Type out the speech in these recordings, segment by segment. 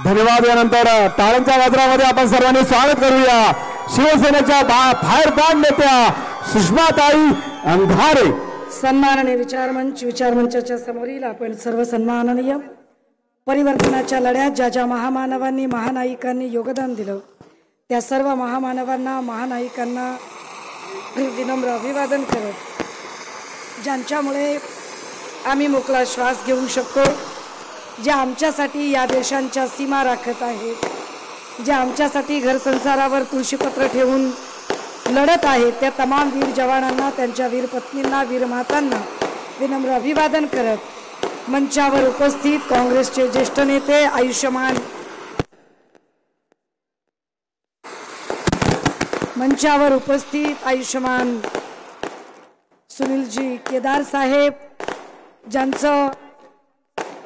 धन्यवाद। यानंतर टाळ्यांच्या गजरामध्ये आपण सर्वांनी स्वागत करूया शिवसेनेच्या फायर ब्रँड नेत्या सुषमाताई अंधारे। सन्माननीय विचारमंचाच्या समोरील आपण सर्व सन्माननीय परिवर्तनाच्या लढ्यात ज्या ज्या महामानवांनी महानायिकांनी योगदान दिलं त्या सर्व महामानवांना महानायिकांना विनम्र अभिवादन करत, ज्यांच्यामुळे आम्ही मोकळा श्वास घेऊ शकतो, जे आमच्यासाठी या देशांच्या सीमा राखत आहेत, जे आमच्यासाठी घरसंसारावर तुळशीपत्र ठेवून लढत आहेत, त्या तमाम वीर जवानांना, त्यांच्या वीर पत्नींना, वीर मातांना विनम्र अभिवादन करत मंचावर उपस्थित काँग्रेसचे ज्येष्ठ नेते आयुष्यमान सुनीलजी केदार साहेब, ज्यांचं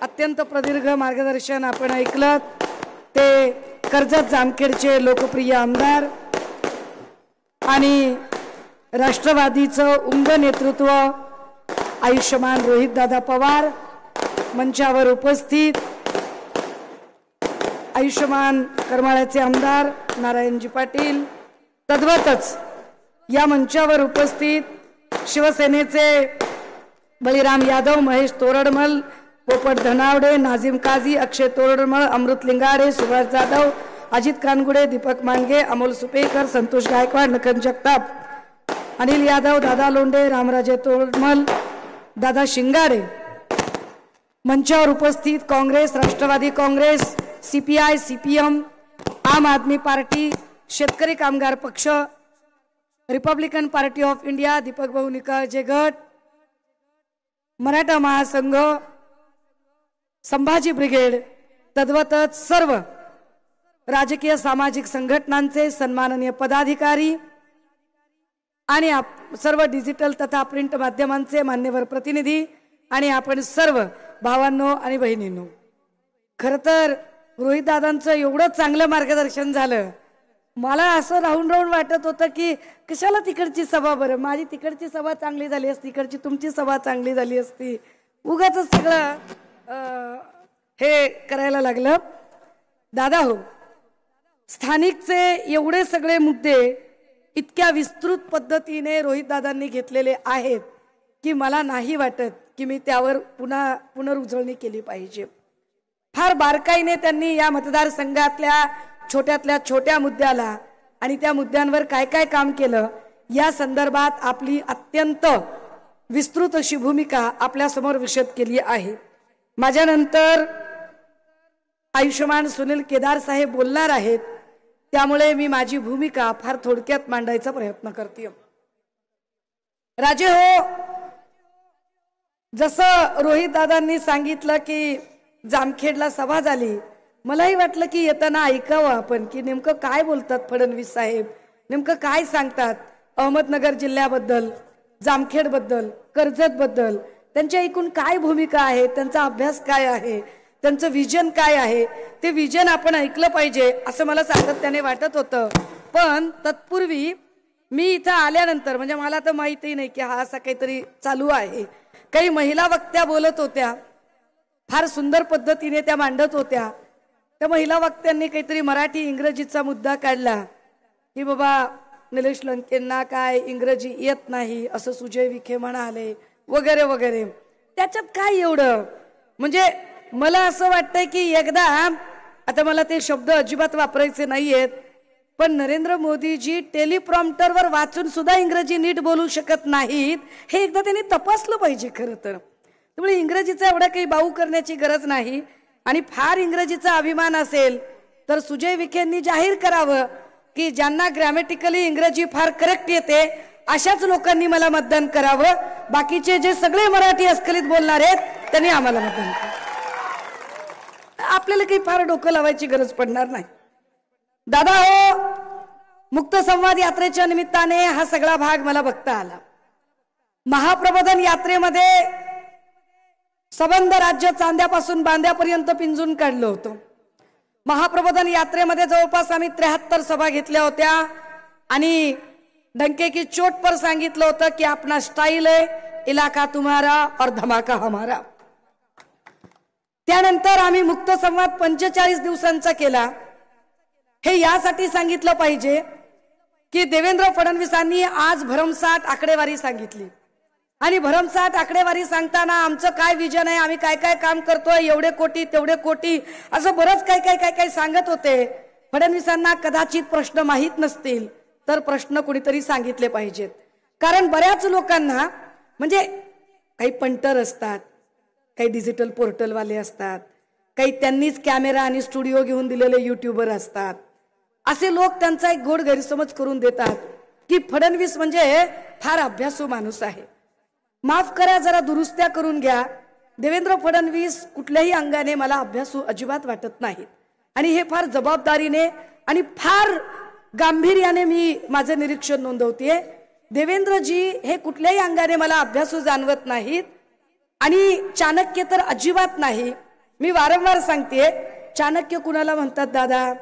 अत्यंत प्रदीर्घ मार्गदर्शन आपण ऐकलं, ते कर्जत जामखेडचे लोकप्रिय आमदार आणि राष्ट्रवादीचं उमद नेतृत्व आयुष्यमान रोहितदादा पवार, मंचावर उपस्थित आयुष्यमान करमाळ्याचे आमदार नारायणजी पाटील, तद्वतच या मंचावर उपस्थित शिवसेनेचे बळीराम यादव, महेश तोरडमल, पोपट धनावडे, नाझीम काझी, अक्षय तोरडमल, अमृत लिंगाडे, सुभाष जाधव, अजित कानगुडे, दीपक मांगे, अमोल सुपेकर, संतोष गायकवाड, नखन जगताप, अनिल यादव, दादा लोंढे, रामराजे तोरडमल, दादा शिंगाडे, मंचावर उपस्थित काँग्रेस, राष्ट्रवादी काँग्रेस, सीपीआय, सीपीएम, आम आदमी पार्टी, शेतकरी कामगार पक्ष, Republican party of India, Deepak भाऊ निकाळजे गट, मराठा महासंघ, संभाजी ब्रिगेड, तद्वतच सर्व राजकीय सामाजिक संघटनांचे सन्माननीय पदाधिकारी आणि सर्व डिजिटल तथा प्रिंट माध्यमांचे मान्यवर प्रतिनिधी आणि आपण सर्व भावांनो आणि बहिणींनो, खरं तर रोहितदादांचं एवढं चांगलं मार्गदर्शन झालं, मला असं राहून राहून वाटत होतं की कशाला तिकडची सभा, बरं माझी तिकडची सभा चांगली झाली असती, तिकडची तुमची सभा चांगली झाली असती, उगाच सगळं हे करायला लागलं। दादा हो, स्थानिकचे एवढे सगळे मुद्दे इतक्या विस्तृत पद्धतीने रोहितदादांनी घेतलेले आहेत की मला नाही वाटत की मी त्यावर पुनरुजळणी केली पाहिजे। फार बारकाईने त्यांनी या मतदारसंघातल्या छोट्यातल्या छोट्या मुद्द्याला आणि त्या मुद्द्यांवर काय काय काम केलं या संदर्भात आपली अत्यंत विस्तृत अशी भूमिका आपल्या समोर विशद केली आहे। माझ्यानंतर आयुष्यमान सुनील केदार साहेब बोलणार आहेत, त्यामुळे मी माझी भूमिका फार थोडक्यात मांडायचा प्रयत्न करते। राजे हो, जसं रोहितदादांनी सांगितलं की जामखेडला सभा झाली, मलाही वाटलं की येताना ऐकावं आपण की नेमकं काय बोलतात फडणवीस साहेब, नेमकं काय सांगतात अहमदनगर जिल्ह्याबद्दल, जामखेडबद्दल, कर्जतबद्दल, त्यांच्या एकूण काय भूमिका आहे, त्यांचा अभ्यास काय आहे, त्यांचं विजन काय आहे, ते विजन आपण ऐकलं पाहिजे असं मला सातत्याने वाटत होतं। पण तत्पूर्वी मी इथं आल्यानंतर म्हणजे मला तर माहिती नाही की हा असा काहीतरी चालू आहे, काही महिला वक्त्या बोलत होत्या, फार सुंदर पद्धतीने त्या मांडत होत्या। त्या महिला वक्त्यांनी काहीतरी मराठी इंग्रजीचा मुद्दा काढला की बाबा निलेश लंकेंना काय इंग्रजी येत नाही असं सुजय विखे म्हणाले वगैरे वगैरे। त्याच्यात काय एवढं, म्हणजे मला असं वाटतंय की एकदा, आता मला ते शब्द अजिबात वापरायचे नाहीयेत, पण नरेंद्र मोदीजी टेलिप्रॉम्प्टरवर वाचून सुद्धा इंग्रजी नीट बोलू शकत नाहीत, हे एकदा त्यांनी तपासलं पाहिजे खरं तर। त्यामुळे इंग्रजीचा एवढा काही बाऊ करण्याची गरज नाही आणि फार इंग्रजीचा अभिमान असेल तर सुजय विखेंनी जाहीर करावं की ज्यांना ग्रॅमॅटिकली इंग्रजी फार करेक्ट येते अशाच लोकांनी मला मतदान करावं, बाकीचे जे सगळे मराठी अस्खलित बोलणार आहेत त्यांनी आम्हाला मतदान करावं। आपल्याला काही फार डोकं लावायची गरज पडणार नाही। दादा हो, मुक्त संवाद यात्रेच्या निमित्ताने हा सगळा भाग मला बघता आला। महाप्रबोधन यात्रेमध्ये सबंध राज्य चांद्यापासून बांद्यापर्यंत पिंजून काढलं होतं। महाप्रबोधन यात्रेमध्ये जवळपास आम्ही 73 सभा घेतल्या होत्या आणि डंके की चोट पर सांगितलं होतं की अपना स्टाइल है, इलाका तुम्हारा और धमाका हमारा। त्यानंतर आम्ही मुक्त संवाद 45 दिवसांचा केला. हे यासाठी सांगितलं पाहिजे की देवेंद्र फडणवीसांनी आज भरमसाठ आकडेवारी सांगितली आणि भरमसाठ आकडेवारी सांगताना आमचं काय विजन आहे, आम्ही काय काय काम करतोय, एवढे कोटी तेवढे कोटी, असं बरंच काय सांगत होते. फडणवीसांना कदाचित प्रश्न माहीत नसतील तर प्रश्न कुणीतरी सांगितले पाहिजेत. कारण बऱ्याच लोकांना म्हणजे काही पंटर असतात, काही डिजिटल पोर्टलवाले असतात, काही त्यांनीच कॅमेरा आणि स्टुडिओ घेऊन दिलेले युट्यूबर असतात. असे लोक त्यांचा एक गोड गैरसमज करून देतात की फडणवीस म्हणजे फार अभ्यासू माणूस आहे. माफ करा, जरा दुरुस्त्या करून घ्या. देवेंद्र फडणवीस कुठल्याही अंगाने मला अभ्यासू अजिबात वाटत नाहीत आणि हे फार जबाबदारीने आणि फार गांभीर्याने मी माझं निरीक्षण नोंदवतेय. देवेंद्रजी हे कुठल्याही अंगाने मला अभ्यासू जाणवत नाहीत आणि चाणक्य तर अजिबात नाही. मी वारंवार सांगते, चाणक्य कुणाला म्हणतात दादा?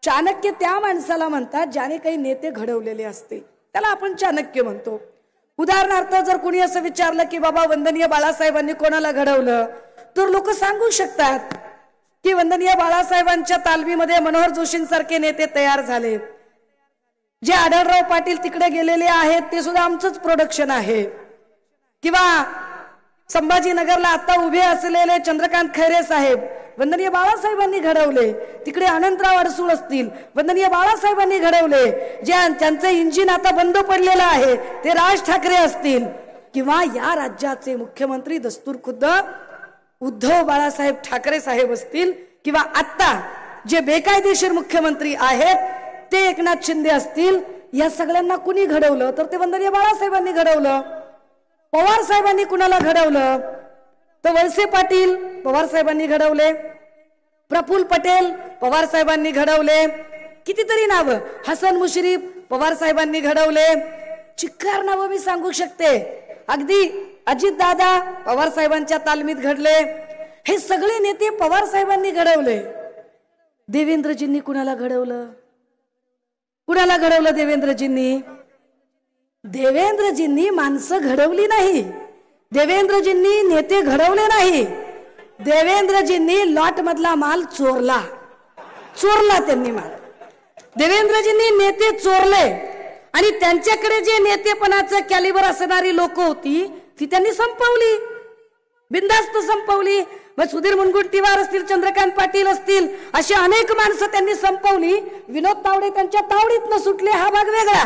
चाणक्य त्या माणसाला म्हणतात ज्याने काही नेते घडवलेले असते, त्याला आपण चाणक्य म्हणतो. उदाहरणार्थ जर कुणी असं विचारलं की बाबा वंदनीय बाळासाहेबांनी कोणाला घडवलं, तर लोक सांगू शकतात की वंदनीय बाळासाहेबांच्या तालमीमध्ये मनोहर जोशींसारखे नेते तयार झाले. जे आढळराव पाटील तिकडे गेलेले आहेत ते सुद्धा आमचंच प्रोडक्शन आहे. किंवा संभाजीनगरला आता उभे असलेले चंद्रकांत खैरे साहेब वंदनीय बाळासाहेबांनी घडवले. तिकडे अनंतराव अडसूळ असतील, वंदनीय बाळासाहेबांनी घडवले. ज्यांचं इंजिन आता बंद पडलेलं आहे ते राज ठाकरे असतील. किंवा या राज्याचे मुख्यमंत्री दस्तूर खुद्द उद्धव बाळासाहेब ठाकरे साहेब असतील. किंवा आता जे बेकायदेशीर मुख्यमंत्री आहेत ते एकनाथ शिंदे असतील. या सगळ्यांना कुणी घडवलं? तर ते वंदनीय बाळासाहेबांनी घडवलं. पवार साहेबांनी कुणाला घडवलं? तर वळसे पाटील पवार साहेबांनी घडवले. प्रफुल्ल पटेल पवार साहेबांनी घडवले. कितीतरी नावं, हसन मुश्रीफ पवार साहेबांनी घडवले. चिक्कार नावं मी सांगू शकते. अगदी अजित दादा पवार साहेबांच्या तालमीत घडले. हे सगळे नेते पवार साहेबांनी घडवले. देवेंद्रजींनी कुणाला घडवलं? कुणाला घडवलं देवेंद्रजींनी? देवेंद्रजींनी माणसं घडवली नाही, देवेंद्रजींनी नेते घडवले नाही. देवेंद्रजींनी लॉट मधला माल चोरला त्यांनी माल. देवेंद्रजींनी नेते चोरले आणि त्यांच्याकडे जे नेतेपणाचं कॅलिबर असणारी लोक होती ती त्यांनी संपवली, बिनधास्त संपवली. मग सुधीर मुनगंटीवार असतील, चंद्रकांत पाटील असतील, अशी अनेक माणसं त्यांनी संपवली. विनोद तावडे त्यांच्या तावडीतनं सुटले, हा भाग वेगळा.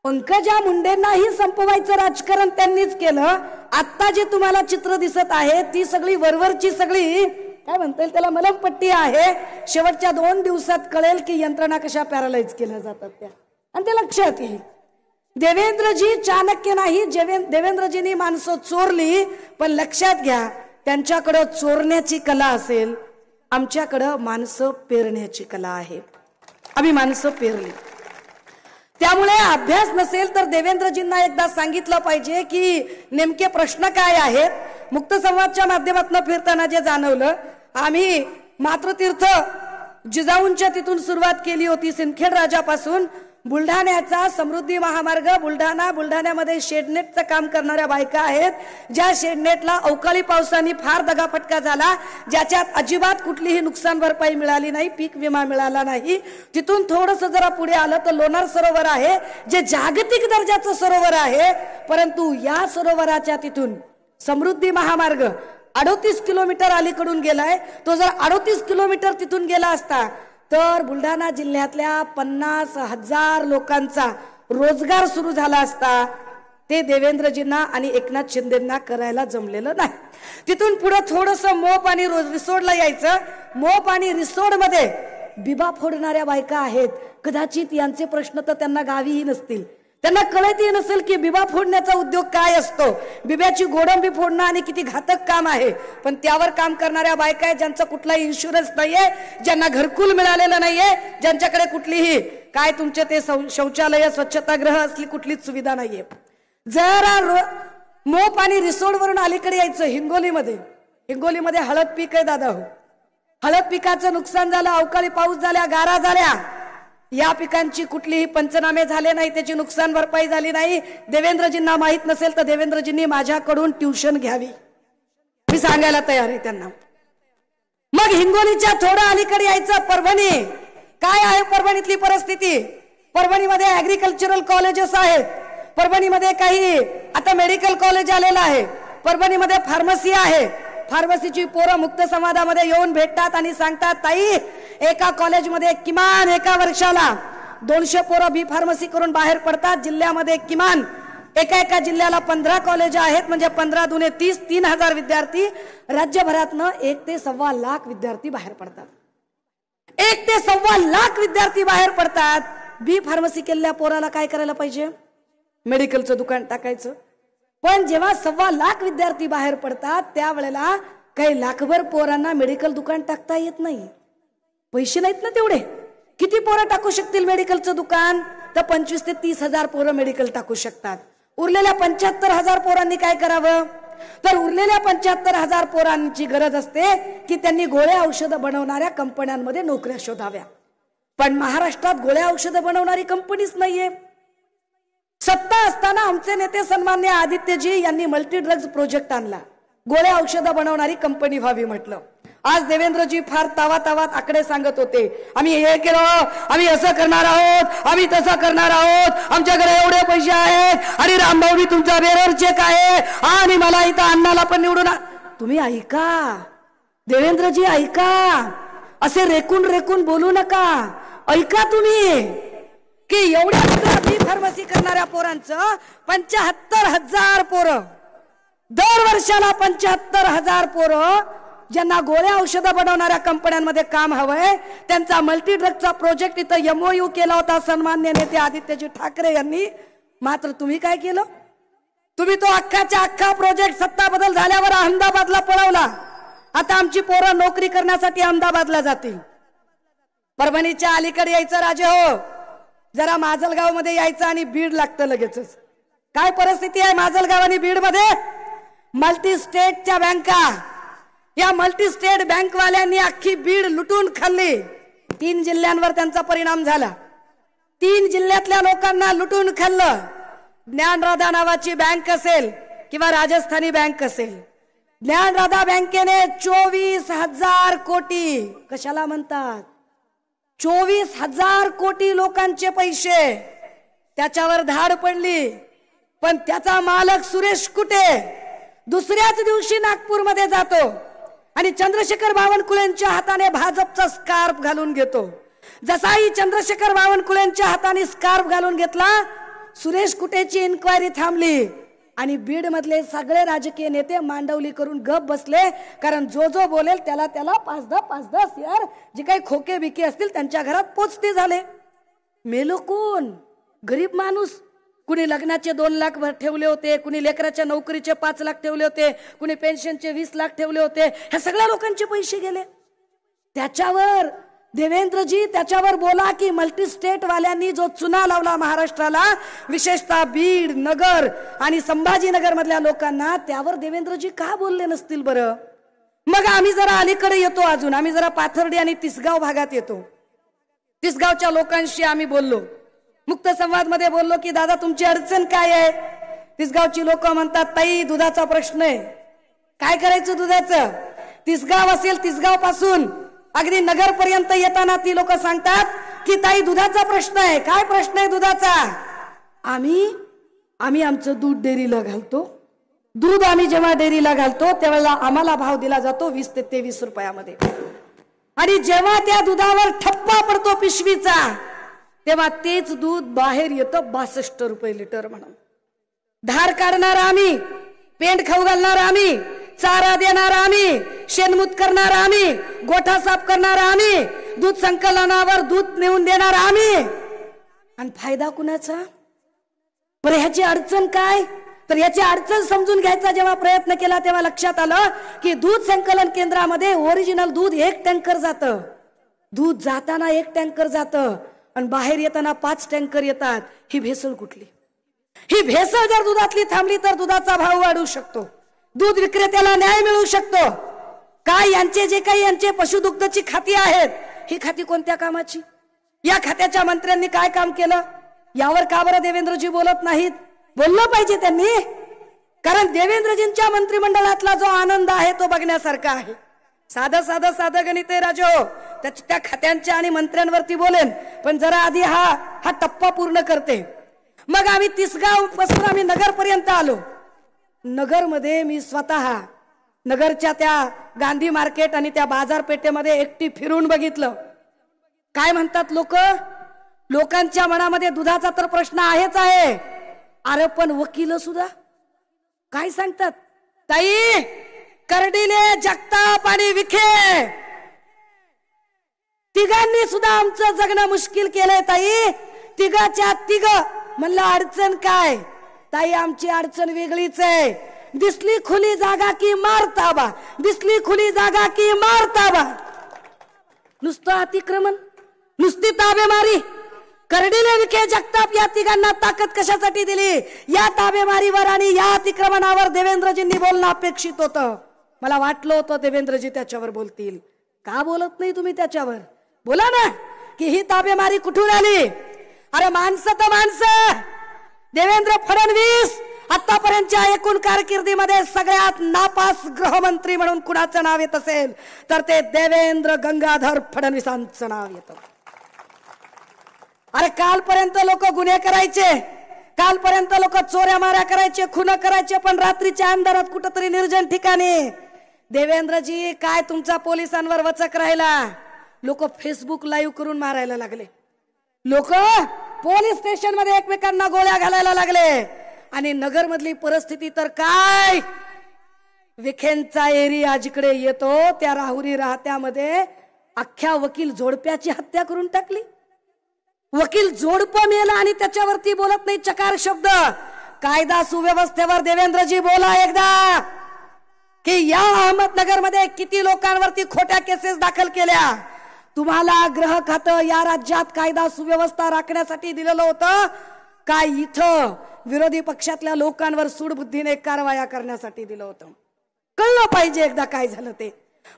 पंकजा मुंडेंनाही संपवायचं राजकारण त्यांनीच केलं. आता जे तुम्हाला चित्र दिसत आहे ती सगळी वरवरची सगळी काय म्हणता येईल त्याला मलमपट्टी आहे. शेवटच्या 2 दिवसात कळेल की यंत्रणा कशा पॅरालाइज केल्या जातात त्या, आणि ते लक्षात येईल. देवेंद्रजी चाणक्य नाही. देवेंद्रजींनी माणसं चोरली, पण लक्षात घ्या त्यांच्याकडे चोरण्याची कला असेल, आमच्याकडे माणसं पेरण्याची कला आहे. आम्ही माणसं पेरली. त्यामुळे अभ्यास नसेल तर देवेंद्रजींना एकदा सांगितलं पाहिजे की नेमके प्रश्न काय आहेत. मुक्त संवादच्या माध्यमातून फिरताना जे जाणवलं, आम्ही मातृतीर्थ जिजाऊंच्या तिथून सुरुवात केली होती सिंदखेड राजापासून. बुलढाण्याचा समृद्धी महामार्ग बुलढाण्यामध्ये शेडनेटचं काम करणाऱ्या बायका आहेत, ज्या शेडनेटला अवकाळी पावसाने फार दगाफटका झाला, ज्याच्यात अजिबात कुठलीही नुकसान भरपाई मिळाली नाही, पीक विमा मिळाला नाही. तिथून थोडंसं जरा पुढे आलं तर लोणार सरोवर आहे, जे जागतिक दर्जाचं सरोवर आहे. परंतु या सरोवराच्या तिथून समृद्धी महामार्ग 38 किलोमीटर अलीकडून गेलाय. तो जर 38 किलोमीटर तिथून गेला असता तर बुलढाणा जिल्ह्यातल्या 50,000 लोकांचा रोजगार सुरू झाला असता. ते देवेंद्रजींना आणि एकनाथ शिंदेंना करायला जमलेलं नाही. तिथून पुढे थोडंसं मोप आणि रिसोडला यायचं. मोप आणि रिसोड मध्ये बिबा फोडणाऱ्या बायका आहेत. कदाचित यांचे प्रश्न तर त्यांना गावीही नसतील, त्यांना कळतही नसेल की बिबा फोडण्याचा उद्योग काय असतो, बिब्याची गोडंबी फोडणं आणि किती घातक काम आहे. पण त्यावर काम करणाऱ्या बायका आहेत ज्यांचा कुठलाही इन्शुरन्स नाहीये, ज्यांना घरकुल मिळालेलं नाहीये, ज्यांच्याकडे कुठलीही काय तुमचे ते शौचालय स्वच्छतागृह असली कुठलीच सुविधा नाहीये. जरा मोप आणि रिसोड वरून अलीकडे यायचं हिंगोलीमध्ये हळद पीक आहे दादा हो. हळद पिकाचं नुकसान झालं, अवकाळी पाऊस झाल्या, गारा झाल्या. या पिकांची कुठलीही पंचनामे झाले नाही, त्याची नुकसान भरपाई झाली नाही. देवेंद्रजींना माहित नसेल तर देवेंद्रजींनी माझ्याकडून ट्युशन घ्यावी. मी सांगायला तयार आहे त्यांना. मग हिंगोलीच्या थोडं अलीकडे यायचं परभणी. काय आहे परभणीतली परिस्थिती? परभणीमध्ये ऍग्रिकल्चरल कॉलेजेस आहेत, परभणीमध्ये काही आता मेडिकल कॉलेज आलेलं आहे, परभणीमध्ये फार्मसी आहे. फार्मसीची पोरं मुक्त संवादामध्ये येऊन भेटतात आणि सांगतात, ताई एका कॉलेजमध्ये किमान एका वर्षाला 200 पोरं बी फार्मसी करून बाहेर पडतात. जिल्ह्यामध्ये किमान एका जिल्ह्याला 15 कॉलेज आहेत, म्हणजे 15 दुने 30, 3000 विद्यार्थी राज्यभरातनं 1 ते 1.25 लाख विद्यार्थी बाहेर पडतात. 1 ते 1.25 लाख विद्यार्थी बाहेर पडतात. बी फार्मसी केलेल्या पोराला काय करायला पाहिजे? मेडिकलचं दुकान टाकायचं. पण जेव्हा 1.25 लाख विद्यार्थी बाहेर पडतात त्यावेळेला काही लाखभर पोरांना मेडिकल दुकान टाकता येत नाही, पैसे नाहीत ना तेवढे. किती पोरं टाकू शकतील मेडिकलचं दुकान? तर 25 ते 30,000 पोरं मेडिकल टाकू शकतात. उरलेल्या 75,000 पोरांनी काय करावं? तर उरलेल्या 75,000 पोरांची गरज असते की त्यांनी गोळ्या औषधं बनवणाऱ्या कंपन्यांमध्ये नोकऱ्या शोधाव्या. पण महाराष्ट्रात गोळ्या औषधं बनवणारी कंपनीच नाहीये. सत्ता असताना आमचे नेते सन्मान्य आदित्यजी यांनी मल्टी ड्रग्ज प्रोजेक्ट आणला, गोळ्या औषधं बनवणारी कंपनी व्हावी म्हटलं. आज देवेंद्रजी फार तावातावात आकडे सांगत होते, आम्ही हे केलं, आम्ही असं करणार आहोत, आम्ही तसं करणार आहोत, आमच्याकडे एवढे पैसे आहेत, आणि रामभाऊ मी तुमचा बेरर चेक आहे, आणि मला इथं अण्णाला पण निवडून. तुम्ही ऐका देवेंद्रजी, ऐका, असे रेकून रेकून बोलू नका. ऐका तुम्ही की एवढ्या बी फार्मसी करणाऱ्या पोरांचं 75,000 पोरं, दर वर्षाला 75,000 पोरं ज्यांना गोळ्या औषधं बनवणाऱ्या कंपन्यांमध्ये काम हवंय, त्यांचा मल्टी ड्रगचा प्रोजेक्ट इथं MOU केला होता सन्मान्य नेते आदित्यजी ठाकरे यांनी. मात्र तुम्ही काय केलं? तुम्ही तो अख्खाच्या अख्खा प्रोजेक्ट सत्ता बदल झाल्यावर अहमदाबादला पळवला. आता आमची पोरं नोकरी करण्यासाठी अहमदाबादला जातील. परभणीच्या अलीकडे यायचं राजे हो, जरा माजलगाव मध्ये यायचं आणि बीड लागतं लगेचच. काय परिस्थिती आहे माजलगाव आणि बीड मध्ये? मल्टी स्टेटच्या बँका, या मल्टी स्टेट बँकवाल्यांनी अख्खी बीड लुटून खाल्ली. 3 जिल्ह्यांवर त्यांचा परिणाम झाला. 3 जिल्ह्यातल्या लोकांना लुटून खाल्लं. ज्ञानराधा नावाची बँक असेल किंवा राजस्थानी बँक असेल, ज्ञानराधा बँकेने 24,000 कोटी, कशाला म्हणतात 24,000 कोटी लोकांचे पैसे त्याच्यावर धाड पडली. पण त्याचा मालक सुरेश कुटे दुसऱ्याच दिवशी नागपूरमध्ये जातो आणि चंद्रशेखर बावनकुळेंच्या हाताने भाजपचा स्कार्फ घालून घेतो. जसाही चंद्रशेखर बावनकुळेंच्या हाताने स्कार्फ घालून घेतला, सुरेश कुटेची इन्क्वायरी थांबली आणि बीड मधले सगळे राजकीय नेते मांडवली करून गप बसले. कारण जो जो बोलेल त्याला 5-10 शेअर जे काही खोके बिके असतील त्यांच्या घरात पोचते झाले. मेलो कोण? गरीब माणूस. कुणी लग्नाचे 2 लाख ठेवले होते, कुणी लेकराच्या नोकरीचे 5 लाख ठेवले होते, कुणी पेन्शनचे 20 लाख ठेवले होते. ह्या सगळ्या लोकांचे पैसे गेले. त्याच्यावर देवेंद्रजी त्याच्यावर बोला की मल्टी स्टेट वाल्यांनी जो चुना लावला महाराष्ट्राला, विशेषतः बीड, नगर आणि संभाजीनगर मधल्या लोकांना, त्यावर देवेंद्रजी का बोलले नसतील बरं? मग आम्ही जरा अलीकडे येतो, अजून आम्ही जरा पाथर्डी आणि तिसगाव भागात येतो. तिसगावच्या लोकांशी आम्ही बोललो, मुक्त संवाद मध्ये बोललो की दादा तुमची अडचण काय आहे? तिसगावची लोक म्हणतात, ताई दुधाचा प्रश्न आहे. काय करायचं दुधाचं? तिसगाव असेल, तिसगाव पासून अगदी नगर पर्यंत येताना ती लोक सांगतात की ताई दुधाचा प्रश्न आहे. काय प्रश्न आहे दुधाचा? आम्ही आमचं दूध डेअरीला घालतो. दूध आम्ही जेव्हा डेअरीला घालतो त्यावेळेला आम्हाला भाव दिला जातो 20 ते 23 रुपयामध्ये, आणि जेव्हा त्या दुधावर ठप्पा पडतो पिशवीचा तेव्हा तेच दूध बाहेर येतं 62 रुपये लिटर म्हणून. धार काढणार आम्ही, पेंट खाऊ घालणार आम्ही, चारा देणार आम्ही, शेणमूत करणार आम्ही, गोठा साफ करणार आम्ही, दूध संकलनावर दूध नेऊन देणार आम्ही, आणि फायदा कुणाचा? बरं ह्याची अडचण काय? तर याची अडचण समजून घ्यायचा जेव्हा प्रयत्न केला तेव्हा लक्षात आलं की दूध संकलन केंद्रामध्ये ओरिजिनल दूध 1 टँकर जातं. दूध जाताना 1 टँकर जातं आणि बाहेर येताना 5 टँकर येतात. ही भेसळ कुठली? ही भेसळ जर दुधातली थांबली तर दुधाचा भाव वाढू शकतो, दूध विक्रेत्याला न्याय मिळू शकतो. काय यांचे जे काही यांचे पशुदुग्धची खाती आहेत, ही खाती कोणत्या कामाची? या खात्याच्या मंत्र्यांनी काय काम केलं? यावर का बरं देवेंद्रजी बोलत नाहीत? बोललं पाहिजे त्यांनी. कारण देवेंद्रजींच्या मंत्रिमंडळातला जो आनंद आहे तो बघण्यासारखा आहे. साधं गणित आहे राजो. त्या खात्यांच्या आणि मंत्र्यांवरती बोलेन, पण जरा आधी हा टप्पा पूर्ण करते. मग आम्ही तिसगाव पासून आम्ही नगर पर्यंत आलो. नगरमध्ये मी स्वतः नगरच्या त्या गांधी मार्केट आणि त्या बाजारपेठेमध्ये एकटी फिरून बघितलं. काय म्हणतात लोकांच्या मनामध्ये दुधाचा तर प्रश्न आहेच आहे. अरे पण वकील सुद्धा काय सांगतात, ताई कर्डिले, जगताप आणि विखे तिघांनी सुद्धा आमचं जगणं मुश्किल केलंय ताई. तिघाच्या तिघ म्हणलं अडचण काय ताई, आमची अडचण वेगळीच आहे. दिसली खुली जागा की मारताबा, दिसली खुली जागा की मारताबा. नुसतं अतिक्रमण, नुसती ताबेमारी. कर्डिले, विखे, जगताप या तिघांना ताकद कशासाठी दिली? या ताबेमारीवर आणि या अतिक्रमणावर देवेंद्रजींनी बोलणं अपेक्षित होतं. मला वाटलं होतं देवेंद्रजी त्याच्यावर बोलतील. का बोलत नाही तुम्ही त्याच्यावर? बोला ना की ही ताबेमारी कुठून आली? अरे माणसं तर माणसं. देवेंद्र फडणवीस आतापर्यंतच्या एकूण कारकिर्दीमध्ये सगळ्यात नापास गृहमंत्री म्हणून कुणाचं नाव येत असेल तर ते देवेंद्र गंगाधर फडणवीसांचं नाव येतं. अरे कालपर्यंत लोक गुन्हे करायचे, कालपर्यंत लोक चोऱ्या माऱ्या करायचे, खून करायचे, पण रात्रीच्या अंधारात कुठंतरी निर्जन ठिकाणी देवेंद्रजी काय तुमचा पोलिसांवर वचक राहिला? लोक फेसबुक लाईव्ह करून मारायला लागले. लोक पोलीस स्टेशन मध्ये एकमेकांना गोळ्या घालायला लागले. आणि नगर मधली परिस्थिती तर काय, विखेंचा एरिया जिकडे येतो त्या राहुरी राहत्यामध्ये अख्ख्या वकील जोडप्याची हत्या करून टाकली. वकील जोडपं मेला आणि त्याच्यावरती बोलत नाही चकार शब्द. कायदा सुव्यवस्थेवर देवेंद्रजी बोला एकदा की या अहमदनगर मध्ये किती लोकांवरती खोट्या केसेस दाखल केल्या. तुम्हाला गृह खातं या राज्यात कायदा सुव्यवस्था राखण्यासाठी दिलेलं होतं का इथं विरोधी पक्षातल्या लोकांवर सूडबुद्धीने कारवाया करण्यासाठी दिलं होतं? कळलं पाहिजे एकदा काय झालं ते.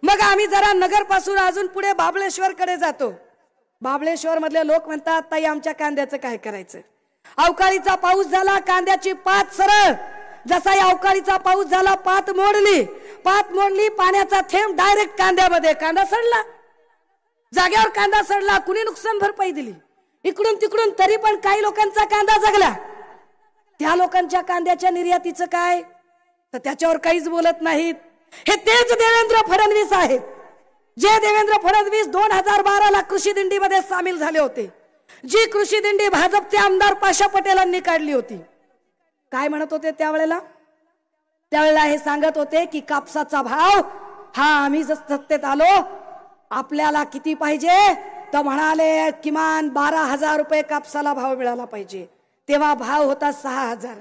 मग आम्ही जरा नगर पासून अजून पुढे बाबळेश्वर कडे जातो. बाबळेश्वर मधले लोक म्हणतात ताई आमच्या कांद्याचं काय करायचं? अवकाळीचा पाऊस झाला, कांद्याची पात सरळ. जसा या अवकाळीचा पाऊस झाला पात मोडली, पाण्याचा थेंब डायरेक्ट कांद्यामध्ये, कांदा सडला. जाग्यावर कांदा सडला. कुणी नुकसान भरपाई दिली इकडून तिकडून, तरी पण काही लोकांचा कांदा जगला. त्या लोकांच्या कांद्याच्या निर्यातीचं काय? तर त्याच्यावर काहीच बोलत नाहीत. हे तेच देवेंद्र फडणवीस आहेत, जे देवेंद्र फडणवीस 2012ला कृषी दिंडीमध्ये सामील झाले होते. जी कृषी दिंडी भाजपचे आमदार पाशा पटेलांनी काढली होती. काय म्हणत होते त्यावेळेला हे सांगत होते की कापसाचा भाव हा आम्ही सत्तेत आलो आपल्याला किती पाहिजे? तर म्हणाले किमान 12,000 रुपये कापसाला भाव मिळाला पाहिजे. तेव्हा भाव होता 6,000.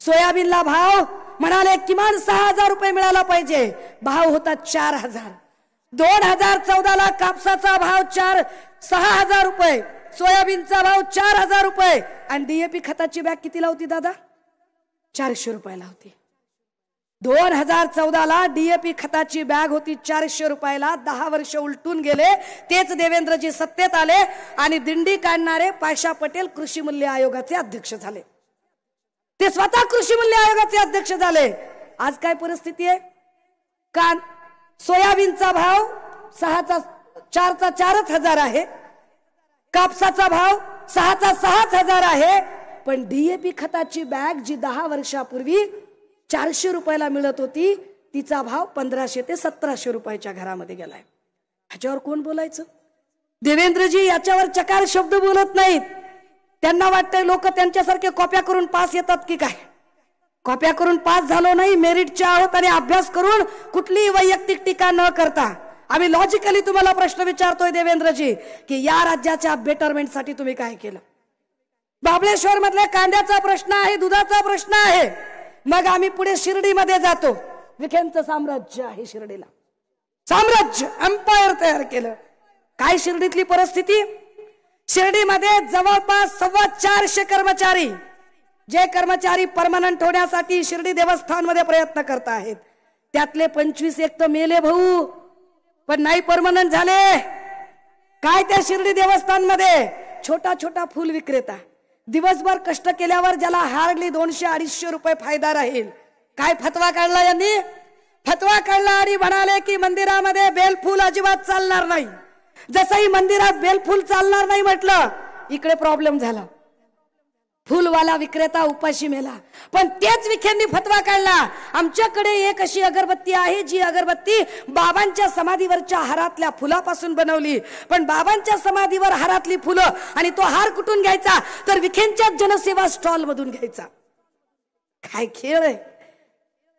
सोयाबीनला भाव म्हणाले किमान 6,000 रुपये मिळाला पाहिजे, भाव होता 4,000. 2014ला कापसाचा भाव 6,000 रुपये, सोयाबीनचा भाव 4,000 रुपये आणि डीएपी खताची बॅग कितीला होती दादा? 400 रुपयाला होती. 2014ला डीएपी खताची बॅग होती 400 रुपयाला. 10 वर्ष उलटून गेले. तेच देवेंद्रजी सत्तेत आले आणि दिंडी काढणारे पाशा पटेल कृषी मूल्य आयोगाचे अध्यक्ष झाले. ते स्वतः कृषी मूल्य आयोगाचे अध्यक्ष झाले. आज काय परिस्थिती आहे? सोयाबीनचा भाव 4,000 आहे, कापसाचा भाव 6,000 आहे. पण डीएपी खताची बॅग जी 10 वर्षापूर्वी 400 रुपयाला मिळत होती तिचा भाव 1,500 ते 1,700 रुपयाच्या घरामध्ये गेलाय. ह्याच्यावर कोण बोलायचं? देवेंद्रजी याच्यावर चकार शब्द बोलत नाहीत. त्यांना वाटतंय लोक त्यांच्यासारखे कॉप्या करून पास येतात की काय. कॉप्या करून पास झालो नाही, मेरिटच्या आहोत आणि अभ्यास करून कुठलीही वैयक्तिक टीका न करता आम्ही लॉजिकली तुम्हाला प्रश्न विचारतोय देवेंद्रजी की या राज्याच्या बेटरमेंटसाठी तुम्ही काय केलं? बाबळेश्वर मधल्या कांद्याचा प्रश्न आहे, दुधाचा प्रश्न आहे. मग आम्ही पुढे शिर्डीमध्ये जातो. विखेंचं साम्राज्य आहे शिर्डीला, साम्राज्य, एम्पायर तयार केलं. काय शिर्डीतली परिस्थिती? शिर्डीमध्ये जवळपास 425 कर्मचारी, जे कर्मचारी परमनंट होण्यासाठी शिर्डी देवस्थानमध्ये प्रयत्न करत आहेत, त्यातले 25 एक तर मेले भाऊ, पण नाही परमनंट झाले. काय त्या शिर्डी देवस्थानमध्ये छोटा छोटा फुल विक्रेता, दिवसभर कष्ट केल्यावर ज्याला हार्डली 200-250 रुपये फायदा राहील, काय फतवा काढला यांनी? फतवा काढला आणि म्हणाले की मंदिरामध्ये बेलफूल अजिबात चालणार नाही. जसंही मंदिरात बेलफूल चालणार नाही म्हटलं, इकडे प्रॉब्लेम झाला. फुलवाला विक्रेता उपाशी मेला. पण तेच विखेंनी फतवा काढला, आमच्याकडे एक अशी अगरबत्ती आहे जी अगरबत्ती बाबांच्या समाधीवरच्या हारातल्या फुलापासून बनवली. पण बाबांच्या समाधीवर हारातली फुलं आणि तो हार कुठून घ्यायचा? तर विखेंच्या जनसेवा स्टॉल मधून घ्यायचा. काय खेळ आहे.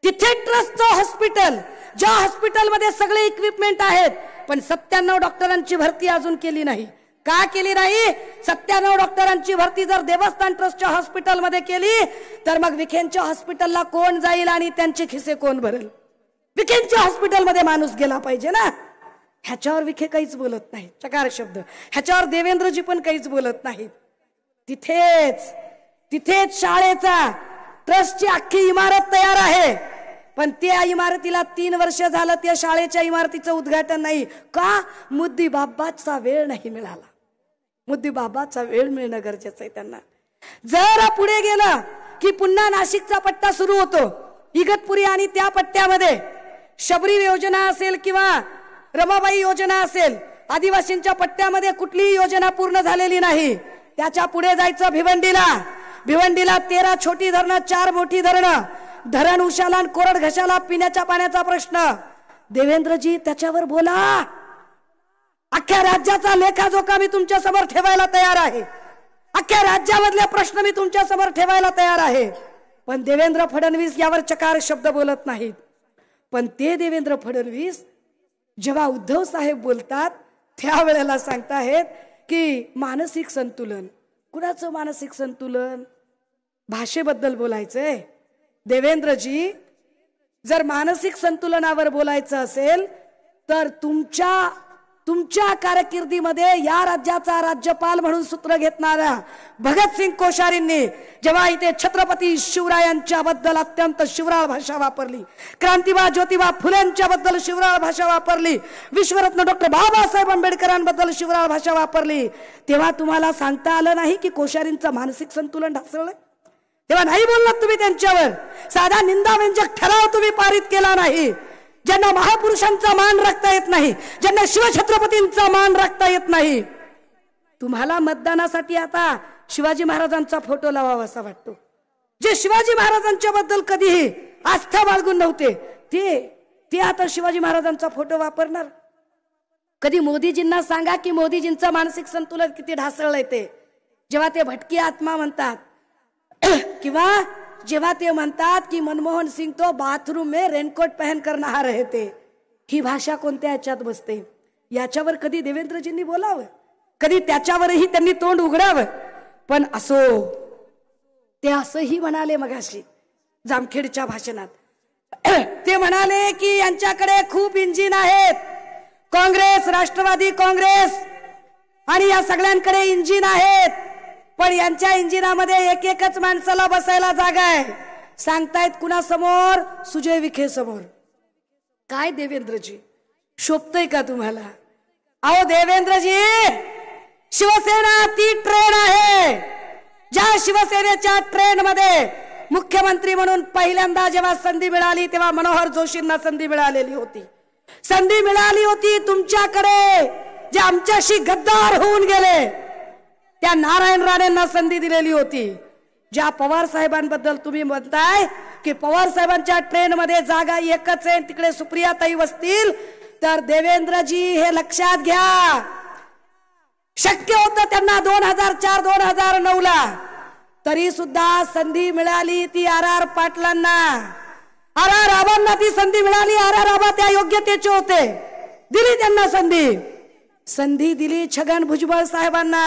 तिथे ट्रस्टचं हॉस्पिटल, ज्या हॉस्पिटलमध्ये सगळे इक्विपमेंट आहेत, पण 97 डॉक्टरांची भरती अजून केली नाही. का केली नाही? 97 डॉक्टरांची भरती जर देवस्थान ट्रस्टच्या हॉस्पिटलमध्ये केली तर मग विखेंच्या हॉस्पिटलला कोण जाईल आणि त्यांचे खिसे कोण भरेल? विखेंच्या हॉस्पिटलमध्ये माणूस गेला पाहिजे ना. ह्याच्यावर विखे काहीच बोलत नाही, चकार शब्द. ह्याच्यावर देवेंद्रजी पण काहीच बोलत नाहीत. तिथेच शाळेचा ट्रस्टची अख्खी इमारत तयार आहे, पण त्या इमारतीला 3 वर्ष झालं त्या शाळेच्या इमारतीचं उद्घाटन नाही. का? मुद्दी बाबाचा वेळ नाही मिळाला. मुद्दी बाबाचा वेळ मिळणं गरजेचं आहे त्यांना. जर पुढे गेलं की पुन्हा नाशिकचा पट्टा सुरू होतो, इगतपुरी आणि त्या पट्ट्यामध्ये शबरी योजना असेल किंवा रमाबाई योजना असेल, आदिवासींच्या पट्ट्यामध्ये कुठलीही योजना पूर्ण झालेली नाही. त्याच्या पुढे जायचं भिवंडीला 13 छोटी धरणं, 4 मोठी धरणं, धरण उशाला आणि कोरड घशाला पिण्याच्या पाण्याचा प्रश्न. देवेंद्रजी त्याच्यावर बोला. अख्ख्या राज्याचा लेखाजोखा मी तुमच्या समोर ठेवायला तयार आहे. अख्ख्या राज्यामधले प्रश्न मी तुमच्या समोर ठेवायला तयार आहे. पण देवेंद्र फडणवीस यावर चकार शब्द बोलत नाहीत. पण ते देवेंद्र फडणवीस जेव्हा उद्धव साहेब बोलतात त्यावेळेला सांगताहेत की मानसिक संतुलन. कुणाचं मानसिक संतुलन? भाषेबद्दल बोलायचंय. देवेंद्रजी, जर मानसिक संतुलनावर बोलायचं असेल तर तुमच्या कारकिर्दीमध्ये या राज्याचा राज्यपाल म्हणून सूत्र घेतणाऱ्या भगतसिंग कोश्यारींनी जेव्हा इथे छत्रपती शिवरायांच्या बद्दल अत्यंत शिवराळ भाषा वापरली, क्रांतिबा ज्योतिबा फुलेंच्या बद्दल शिवराळ भाषा वापरली, विश्वरत्न डॉक्टर बाबासाहेब आंबेडकरांबद्दल शिवराळ भाषा वापरली, तेव्हा तुम्हाला सांगता आलं नाही की कोश्यारींचं मानसिक संतुलन ढासळलंय? तेव्हा नाही बोललात तुम्ही त्यांच्यावर. साधा निंदाव्यंजक ठराव तुम्ही पारित केला नाही. ज्यांना महापुरुषांचा मान राखता येत नाही, ज्यांना शिवछत्रपतींचा मान राखता येत नाही, तुम्हाला मतदानासाठी आता शिवाजी महाराजांचा फोटो लावावा असा वाटतो. जे शिवाजी महाराजांच्या बद्दल कधीही आस्था बाळगून नव्हते ते आता शिवाजी महाराजांचा फोटो वापरणार. कधी मोदीजींना सांगा की मोदीजींचं मानसिक संतुलन किती ढासळलंय ते. जेव्हा ते भटकी आत्मा म्हणतात किंवा जेव्हा ते म्हणतात की मनमोहन सिंग तो बाथरूम में रेनकोट पहन कर नहा रहे थे, ही भाषा कोणत्या याच्यात बसते? याच्यावर कधी देवेंद्रजींनी बोलावं? कधी त्याच्यावरही त्यांनी तोंड उघडावं? पण असो, ते असंही म्हणाले मगाशी जामखेडच्या भाषणात. ते म्हणाले की यांच्याकडे खूप इंजिन आहेत, काँग्रेस, राष्ट्रवादी काँग्रेस आणि या सगळ्यांकडे इंजिन आहेत, पण यांच्या इंजिनामध्ये एकच माणसाला बसायला जागा आहे. सांगतायत कुणासमोर? सुजय विखे समोर. काय देवेंद्रजी शोभतय का तुम्हाला? अहो देवेंद्रजी, शिवसेना ती ट्रेन आहे ज्या शिवसेनेच्या ट्रेन मध्ये मुख्यमंत्री म्हणून पहिल्यांदा जेव्हा संधी मिळाली तेव्हा मनोहर जोशींना संधी मिळालेली होती. संधी मिळाली होती तुमच्याकडे जे आमच्याशी गद्दार होऊन गेले त्या नारायण राणेंना संधी दिलेली होती. ज्या पवार साहेबांबद्दल तुम्ही म्हणताय की पवार साहेबांच्या ट्रेन मध्ये जागा एकच आहे, तिकडे सुप्रियाताई बसतील, तर देवेंद्रजी हे लक्षात घ्या. शक्य होतं त्यांना 2004-2009 ला, तरी सुद्धा संधी मिळाली ती RR पाटलांना. RR आबांना ती संधी मिळाली. RR आबा त्या योग्यतेचे होते, दिली त्यांना संधी दिली छगन भुजबळ साहेबांना,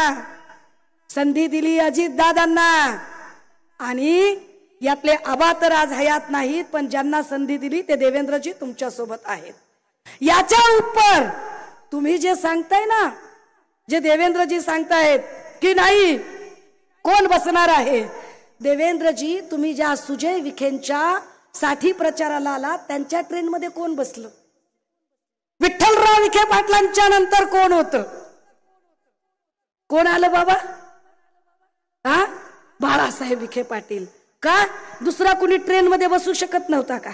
संधी दिली अजित दादांना, आणि यातले आबा तर आज हयात नाहीत, पण ज्यांना संधी दिली ते देवेंद्रजी तुमच्या सोबत आहेत. याच्या उपर तुम्ही जे सांगताय ना, जे देवेंद्रजी सांगतायत की नाही कोण बसणार आहे, देवेंद्रजी तुम्ही ज्या सुजय विखेंच्या साठी प्रचाराला आला त्यांच्या ट्रेन मध्ये कोण बसलं? विठ्ठलराव विखे पाटलांच्या नंतर कोण होतं? कोण आलं बाबा? बाळासाहेब विखे पाटील. का दुसरा कुणी ट्रेन मध्ये बसू शकत नव्हता का?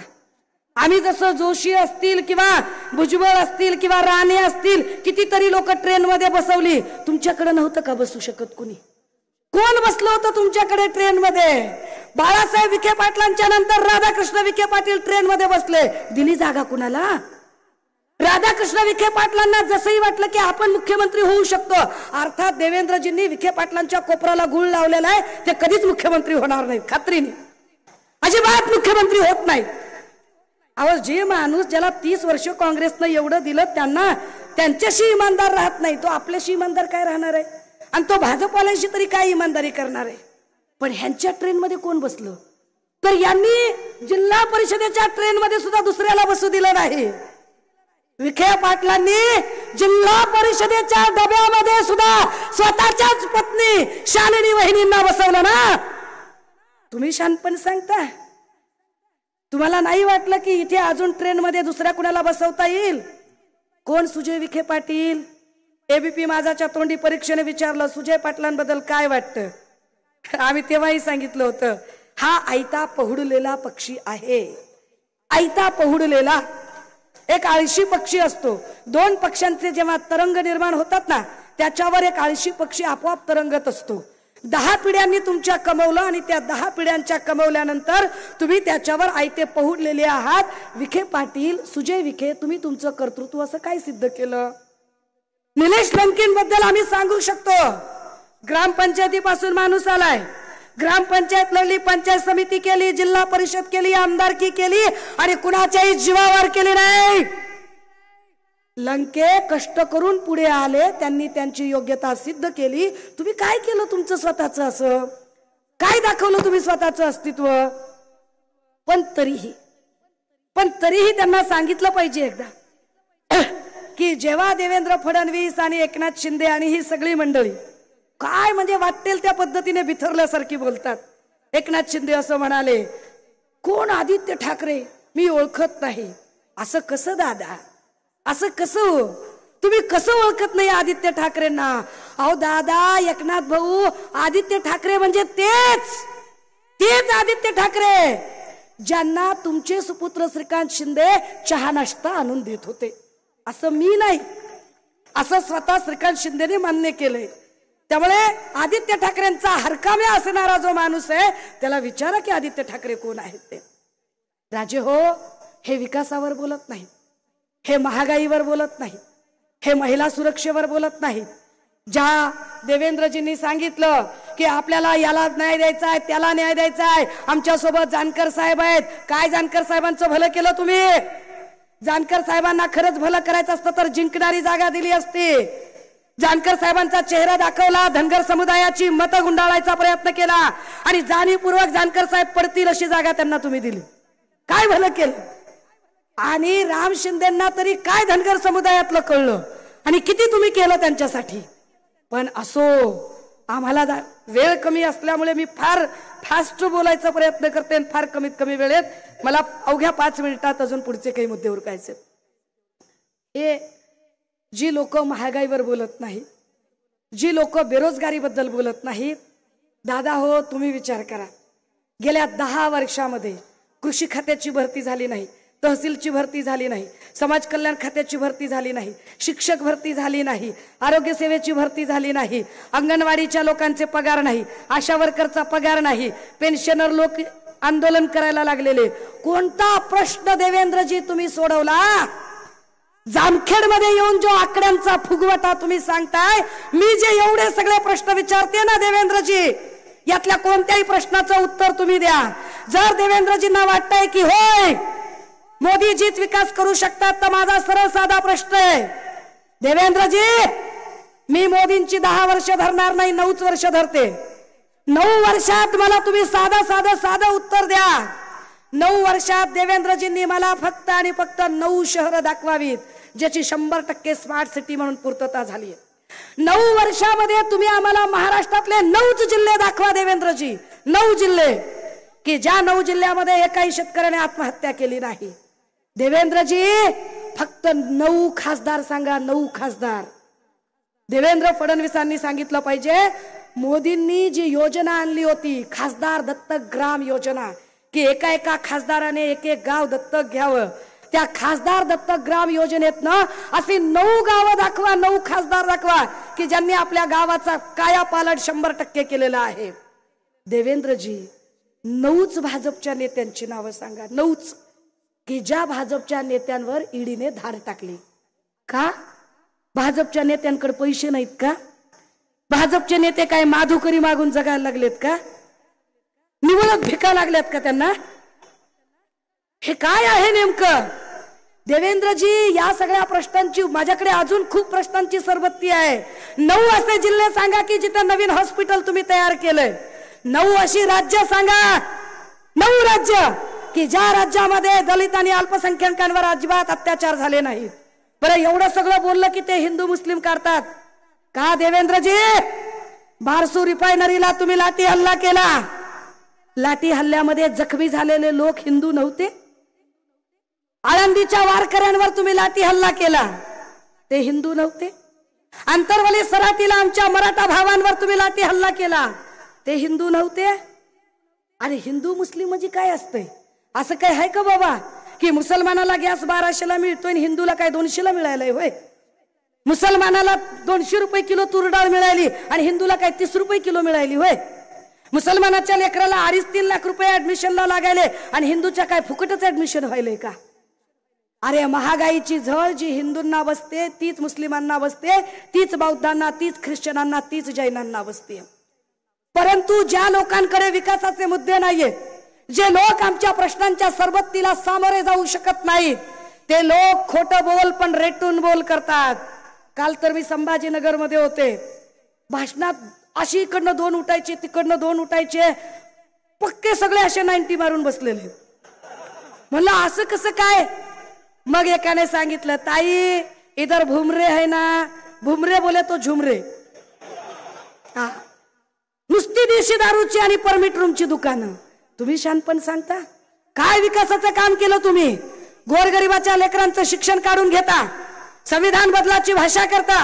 आम्ही जसं जोशी असतील किंवा भुजबळ असतील किंवा राणे असतील कितीतरी लोक ट्रेन मध्ये बसवली, तुमच्याकडे नव्हतं का बसू शकत कुणी? कोण बसलं होतं तुमच्याकडे ट्रेन मध्ये? बाळासाहेब विखे पाटलांच्या नंतर राधाकृष्ण विखे पाटील ट्रेन मध्ये बसले, दिली जागा कुणाला? राधाकृष्ण विखे पाटलांना जसंही वाटलं की आपण मुख्यमंत्री होऊ शकतो, अर्थात देवेंद्रजींनी विखे पाटलांच्या कोपराला गुळ लावलेला आहे, ते कधीच मुख्यमंत्री होणार नाहीत, खात्रीने अजिबात मुख्यमंत्री होत नाही. अहो, जे माणूस ज्याला 30 वर्ष काँग्रेसनं एवढं दिलं त्यांना त्यांच्याशी इमानदार राहत नाही, तो आपल्याशी इमानदार काय राहणार आहे? आणि तो भाजपवाल्यांशी तरी काय इमानदारी करणार आहे? पण ह्यांच्या ट्रेन मध्ये कोण बसलं? तर यांनी जिल्हा परिषदेच्या ट्रेन मध्ये सुद्धा दुसऱ्याला बसू दिलं नाही. विखे पाटलांनी जिल्हा परिषदेच्या डब्यामध्ये सुद्धा स्वतःच्याच पत्नी शालिनी वहिनींना बसवलं ना. तुम्ही शानपण सांगता? तुम्हाला नाही वाटलं की इथे अजून ट्रेन मध्ये दुसऱ्या कुणाला बसवता येईल? कोण? सुजय विखे पाटील. एबीपी माझाच्या तोंडी परीक्षेने विचारलं सुजय पाटलांबद्दल काय वाटतं. आम्ही तेव्हाही सांगितलं होतं, हा आयता पहुडलेला पक्षी आहे. आयता पहुडलेला एक आळशी पक्षी असतो. दोन पक्ष्यांचे जेव्हा तरंग निर्माण होतात ना, त्याच्यावर एक आळशी पक्षी आपोआप तरंगत असतो. 10 पिढ्यांनी तुमच्या कमवलं आणि त्या 10 पिढ्यांच्या कमवल्यानंतर तुम्ही त्याच्यावर आयते पहुडलेले आहात. विखे पाटील, सुजय विखे, तुम्ही तुमचं कर्तृत्व असं काय सिद्ध केलं? निलेश लंकेन बद्दल आम्ही सांगू शकतो, ग्रामपंचायतीपासून माणूस आलाय, ग्रामपंचायत लढली, पंचायत समिती केली, जिल्हा परिषद केली, आमदारकी केली आणि कुणाच्याही जीवावर केली नाही. लंके कष्ट करून पुढे आले, त्यांनी त्यांची योग्यता सिद्ध केली. तुम्ही काय केलं तुमचं स्वतःचं? असं काय दाखवलं तुम्ही स्वतःचं अस्तित्व? पण तरीही त्यांना सांगितलं पाहिजे एकदा की जेव्हा देवेंद्र फडणवीस आणि एकनाथ शिंदे आणि ही सगळी मंडळी काय म्हणजे वाटेल त्या पद्धतीने बिथरल्यासारखी बोलतात. एकनाथ शिंदे असं म्हणाले, कोण आदित्य ठाकरे? मी ओळखत नाही. असं कसं दादा? असं कसं? तुम्ही कसं ओळखत नाही आदित्य ठाकरेंना? अहो दादा, एकनाथ भाऊ, आदित्य ठाकरे म्हणजे तेच आदित्य ठाकरे ज्यांना तुमचे सुपुत्र श्रीकांत शिंदे चहा नाश्ता आणून देत होते. असं मी नाही, असं स्वतः श्रीकांत शिंदेने मान्य केलंय. त्यामुळे आदित्य ठाकरेंचा हरकाम्या असणारा जो माणूस आहे त्याला विचारा की आदित्य ठाकरे कोण आहेत ते. राजे हो, हे विकासावर बोलत नाही, हे महागाईवर बोलत नाही, हे महिला सुरक्षेवर बोलत नाही. ज्या देवेंद्रजींनी सांगितलं की आपल्याला याला न्याय द्यायचा आहे, त्याला न्याय द्यायचा आहे, आमच्या सोबत जानकर साहेब आहेत. काय जानकर साहेबांचं भलं केलं तुम्ही? जानकर साहेबांना खरंच भलं करायचं असतं तर जिंकणारी जागा दिली असती. जानकर साहेबांचा चेहरा दाखवला, धनगर समुदायाची मतं गुंडाळायचा प्रयत्न केला आणि जाणीवपूर्वक जानकर साहेब पडतील अशी जागा त्यांना तुम्ही दिली. काय भलं केलं? आणि राम शिंदेंना तरी काय धनगर समुदायातलं कळलं आणि किती तुम्ही केलं त्यांच्यासाठी. पण असो, आम्हाला वेळ कमी असल्यामुळे मी फार फास्ट बोलायचा प्रयत्न करते आणि फार कमीत कमी वेळेत मला अवघ्या 5 मिनिटात अजून पुढचे काही मुद्दे उरकायचे. हे जी लोक महागाईवर बोलत नाहीत, जी लोक बेरोजगारीबद्दल बोलत नाहीत, दादा हो तुम्ही विचार करा, गेल्या 10 वर्षामध्ये कृषी खात्याची भरती झाली नाही, तहसीलची भरती झाली नाही, समाज कल्याण खात्याची भरती झाली नाही, शिक्षक भरती झाली नाही, आरोग्य सेवेची भरती झाली नाही, अंगणवाडीच्या लोकांचे पगार नाही, आशा वर्करचा पगार नाही, पेन्शनर लोक आंदोलन करायला लागलेले. कोणता प्रश्न देवेंद्रजी तुम्ही सोडवला? जामखेड मध्ये येऊन जो आकड्यांचा फुगवटा तुम्ही सांगताय, मी जे एवढे सगळे प्रश्न विचारते ना देवेंद्रजी, यातल्या कोणत्याही प्रश्नाचं उत्तर तुम्ही द्या. जर देवेंद्रजींना वाटतंय की होय मोदीजीच विकास करू शकतात, तर माझा सरळ साधा प्रश्न आहे, देवेंद्रजी मी मोदींची 10 वर्ष धरणार नाही, 9च वर्ष धरते. 9 वर्षात मला तुम्ही साधं उत्तर द्या. 9 वर्षात देवेंद्रजींनी मला फक्त आणि फक्त 9 शहरं दाखवावीत ज्याची 100% स्मार्ट सिटी म्हणून पूर्तता झाली. 9 वर्षामध्ये तुम्ही आम्हाला महाराष्ट्रातले 9च जिल्हे दाखवा देवेंद्रजी. 9 जिल्हे की ज्या 9 जिल्ह्यामध्ये एकाही शेतकऱ्याने आत्महत्या केली नाही. देवेंद्रजी फक्त 9 खासदार सांगा, 9 खासदार. देवेंद्र फडणवीसांनी सांगितलं पाहिजे मोदींनी जी योजना आणली होती खासदार दत्तक ग्राम योजना, की एका एका खासदाराने एक एक गाव दत्तक घ्यावं, त्या खासदार दत्तक ग्राम योजनेतनं अशी 9 गावं दाखवा, 9 खासदार दाखवा की ज्यांनी आपल्या गावाचा कायापालट 100% केलेला आहे. देवेंद्रजी 9च भाजपच्या नेत्यांची नावं सांगा, 9च, की ज्या भाजपच्या नेत्यांवर ईडीने धाड टाकली. का? भाजपच्या नेत्यांकडे पैसे नाहीत का? भाजपचे नेते काय माधुकरी मागून जगायला लागलेत का? निवडत भिका लागल्यात का त्यांना? हे काय आहे नेमकं? देवेंद्रजी या सगळ्या प्रश्नांची माझ्याकडे अजून खूप प्रश्नांची सरबत्ती आहे. 9 असे जिल्हे सांगा की जिथे नवीन हॉस्पिटल तुम्ही तयार केलंय. 9 अशी राज्य सांगा, 9 राज्य की ज्या राज्यामध्ये दलित आणि अल्पसंख्याकांवर अजिबात अत्याचार झाले नाहीत. बरं एवढं सगळं बोललं की ते हिंदू मुस्लिम करतात का? देवेंद्रजी बारसू रिफायनरीला तुम्ही लाठी हल्ला केला. लाठी हल्ल्यामध्ये जखमी झालेले लोक हिंदू नव्हते? आळंदीच्या वारकऱ्यांवर तुम्ही लाठी हल्ला केला, ते हिंदू नव्हते? आंतरवली सराटीला आमच्या मराठा भावांवर तुम्ही लाठी हल्ला केला, ते हिंदू नव्हते? आणि हिंदू मुस्लिम म्हणजे काय असतंय? असं काय आहे का बाबा की मुसलमानाला गॅस 1200ला मिळतोय हिंदूला काय 200ला मिळायलाय? होय, मुसलमानाला 200 रुपये किलो तूर डाळ मिळाली आणि हिंदूला काय 30 रुपये किलो मिळाली? होय, मुसलमानाच्या लेकराला 2.5-3 लाख रुपये ऍडमिशनला लागायले आणि हिंदूच्या काय फुकटच ऍडमिशन व्हायलंय का? अरे महागाईची झळ जी हिंदूंना बसते तीच मुस्लिमांना बसते, तीच बौद्धांना, तीच ख्रिश्चनांना, तीच जैनांना बसते. परंतु ज्या लोकांकडे विकासाचे मुद्दे नाहीयेत, जे लोक आमच्या प्रश्नांच्या सरबत्तीला सामोरे जाऊ शकत नाहीत, ते लोक खोटं बोल पण रेटून बोल करतात. काल तर मी संभाजीनगर मध्ये होते, भाषणात अशी इकडनं 2 उठायचे, तिकडनं 2 उठायचे, पक्के सगळे असे 90 मारून बसलेले. म्हणलं असं कसं काय? मग एकाने सांगितलं, ताई इधर भुमरे है ना, भुमरे बोले तो झुमरे. नुसती देशी दारूची आणि परमिट रूमची दुकानं. तुम्ही शानपण सांगता? काय विकासाचं काम केलं तुम्ही? गोरगरिबाच्या लेकरांचं शिक्षण काढून घेता, संविधान बदलाची भाषा करता,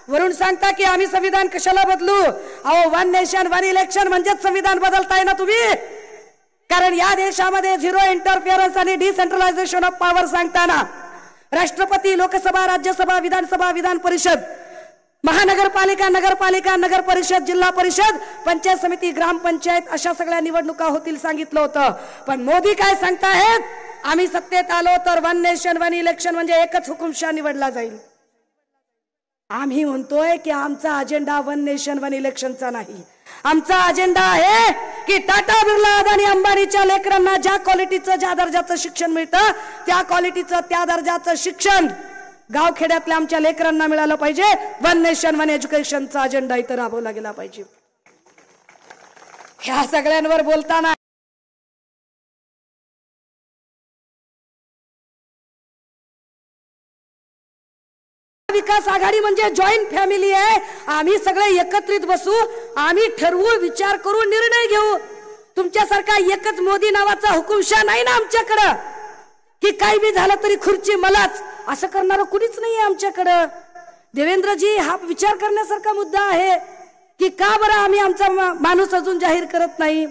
वरून सांगता की आम्ही संविधान कशाला बदलू. अहो 1 नेशन 1 इलेक्शन म्हणजेच संविधान बदलताय ना तुम्ही. कारण या देशामध्ये 0 इंटरफिअरन्स आणि डिसेंट्रलायझेशन ऑफ पॉवर सांगताना राष्ट्रपती, लोकसभा, राज्यसभा, विधानसभा, विधान परिषद, महानगरपालिका, नगरपालिका, नगर परिषद, जिल्हा परिषद, पंचायत समिती, ग्रामपंचायत अशा सगळ्या निवडणुका होतील सांगितलं होतं. पण मोदी काय सांगतायत? आम्ही सत्तेत आलो तर 1 नेशन 1 इलेक्शन म्हणजे एकच हुकुमशाह निवडला जाईल. आम्ही म्हणतोय की आमचा अजेंडा 1 नेशन 1 इलेक्शनचा नाही. आमचा अजेंडा आहे की टाटा, बिर्ला, अदानी, अंबानीच्या लेकरांना ज्या क्वालिटीचं, ज्या दर्जाचं शिक्षण मिळतं त्या क्वालिटीचं, त्या दर्जाचं शिक्षण गावखेड्यातल्या आमच्या लेकरांना मिळालं पाहिजे. 1 नेशन 1 एज्युकेशनचा अजेंडा इथं राबवला गेला पाहिजे. ह्या सगळ्यांवर बोलताना विकास आघाडी म्हणजे जॉईंट फॅमिली आहे. आम्ही सगळे एकत्रित बसू, आम्ही ठरवू, विचार करू, निर्णय घेऊ. तुमच्यासारखा एकच मोदी नावाचा हुकुमशाह नाही ना आमच्याकडं की काही बी झालं तरी खुर्ची मलाच, असं करणारं कुणीच नाही आमच्याकडं. देवेंद्रजी हा विचार करण्यासारखा मुद्दा आहे की का बरं आम्ही आमचा माणूस अजून जाहीर करत नाही.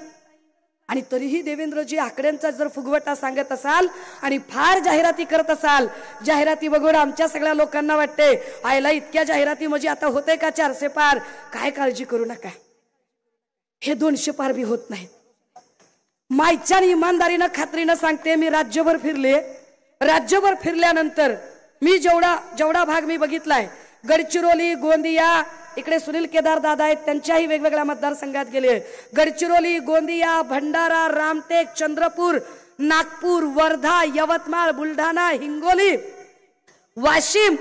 आणि तरीही देवेंद्रजी आकड्यांचा जर फुगवटा सांगत असाल आणि फार जाहिराती करत असाल, जाहिराती बघून आमच्या सगळ्या लोकांना वाटते आयला इतक्या जाहिराती म्हणजे आता होते का 400 पार. काय काळजी करू नका, हे 200 पार बी होत नाहीत. मायच्या इमानदारीनं खात्रीनं सांगते, मी राज्यभर फिरले. राज्यभर फिरल्यानंतर मी जेवढा भाग मी बघितलाय, गडचिरोली, गोंदिया, इकडे सुनील केदार दादा आहेत, त्यांच्याही वेगवेगळ्या मतदारसंघात गेले. गडचिरोली, गोंदिया, भंडारा, रामटेक, चंद्रपूर, नागपूर, वर्धा, यवतमाळ, बुलढाणा, हिंगोली, वाशिम,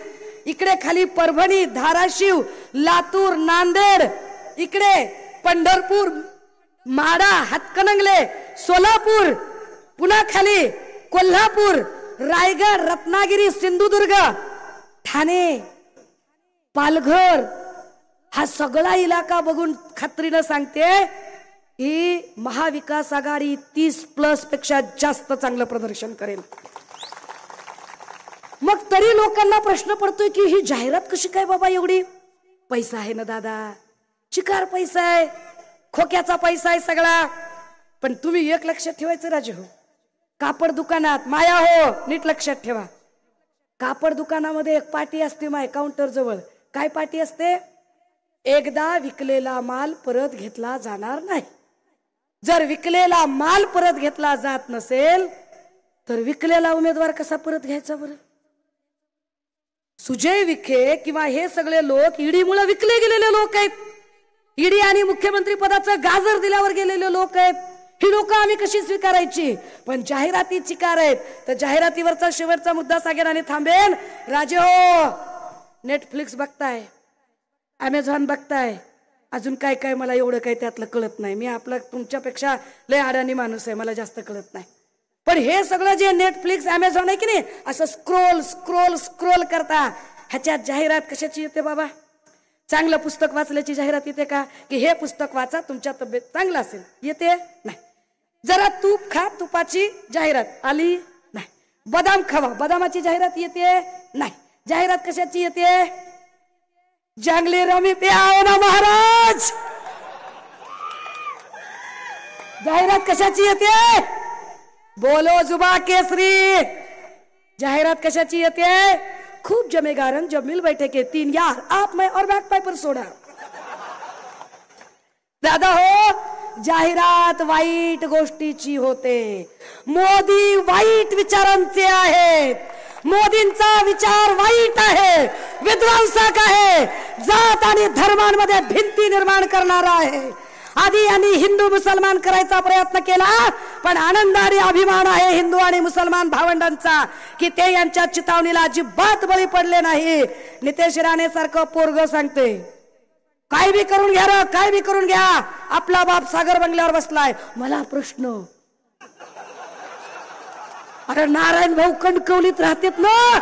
इकडे खाली परभणी, धाराशिव, लातूर, नांदेड, इकडे पंढरपूर, माडा, हातकणंगले, सोलापूर, पुन्हा खाली कोल्हापूर, रायगड, रत्नागिरी, सिंधुदुर्ग, ठाणे, पालघर, हा सगळा इलाका बघून खात्रीनं सांगते ही महाविकास आघाडी 30+ पेक्षा जास्त चांगलं प्रदर्शन करेल. मग तरी लोकांना प्रश्न पडतोय की ही जाहिरात कशी काय बाबा एवढी? पैसा आहे ना दादा, चिकार पैसा आहे, खोक्याचा पैसा आहे सगळा. पण तुम्ही एक लक्षात ठेवायचं राजे हो, कापड दुकानात माया हो, नीट लक्षात ठेवा, कापड दुकानामध्ये एक पाटी असते माय काउंटर जवळ. काय पाटी असते? एकदा विकलेला माल परत घेतला जाणार नाही. जर विकलेला माल परत घेतला जात नसेल तर विकलेला उमेदवार कसा परत घ्यायचा बरं? सुजय विखे किंवा हे सगळे लोक ईडीमुळे विकले गेलेले लोक आहेत. ईडी आणि मुख्यमंत्री पदाचं गाजर दिल्यावर गेलेले लोक आहेत. ही लोक आम्ही कशी स्वीकारायची? पण जाहिराती चिकार आहेत. तर जाहिरातीवरचा शेवटचा मुद्दा सांगेन आणि थांबेन. राजे हो, नेटफ्लिक्स बघताय, अमेझॉन बघताय, अजून काय काय मला एवढं काही त्यातलं कळत नाही. मी आपला तुमच्यापेक्षा लय अडाणी माणूस आहे, मला जास्त कळत नाही. पण हे सगळं जे नेटफ्लिक्स अमेझॉन आहे की नाही, असं स्क्रोल स्क्रोल स्क्रोल करता, ह्याच्यात जाहिरात कशाची येते बाबा? चांगलं पुस्तक वाचल्याची जाहिरात येते का? की हे पुस्तक वाचा, तुमच्या तब्येत चांगलं असेल, येते? नाही. जरा तूप खा, तुपाची जाहिरात आली? नाही. बदाम खावा, बदामाची जाहिरात येते? नाही. जाहिरात कशाची येते? जंगली रमी प्याओ ना महाराज. जाहिरात कशाची येते? बोलो जुबा केसरी. जाहिरात कशाची येते? खूप जमेगा रंग जब मिल बैठे के तीन यार, आप मैं और बैक पाइपर सोडा. दादा हो, जाहिरात वाईट गोष्टीची होते. मोदी वाईट विचारांचे आहेत. मोदींचा विचार वाईट आहे, विध्वंसक आहे, जात आणि धर्मांमध्ये भिंती निर्माण करणारा आहे. आधी यांनी हिंदू मुसलमान करायचा प्रयत्न केला, पण आनंद आणि अभिमान आहे हिंदू आणि मुसलमान भावंडांचा की ते यांच्या चितावणीला अजिबात बळी पडले नाही. नितेश राणे सारखं पोरग सांगते, काय बी करून घ्या रे, काय बी करून घ्या, आपला बाप सागर बंगल्यावर बसलाय. मला प्रश्न, अरे नारायण भाऊ कणकवलीत राहतात ना,